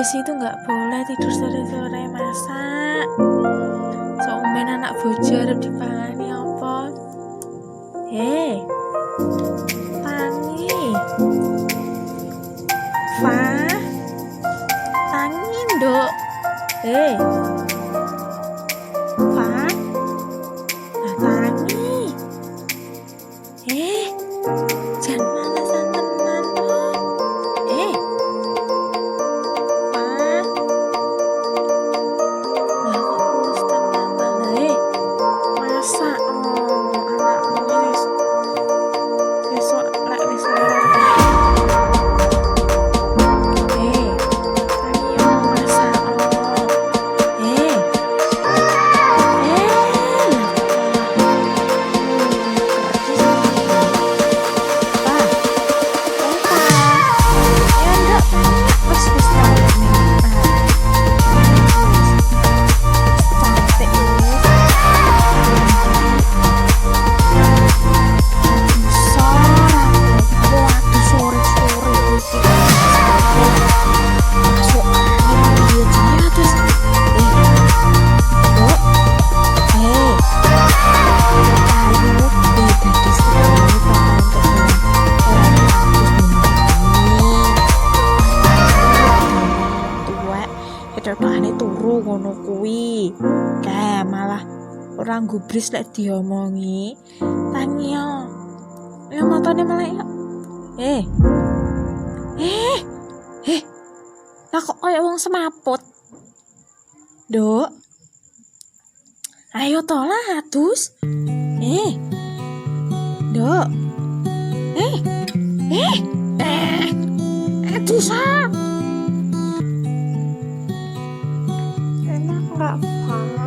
gadis itu nggak boleh tidur sore-sore, masa seumben anak bojo arep dipangani apa? Tangi Fa, tangi nduk. Fa, nah tangi. Jangan malasan tenan toh. Fa, lah kok kurus tenan toh. Masa anakmu ini besok lek wis lara. Ketokane turu ngono kuwi. Kae malah orang gubris lek diomongi. Tangi yo. Ya matane malah yo. Lah kok koyo wong semaput. Nduk. Ayo to lah atus. Nduk. Atus ah. Enak nggak, Pak?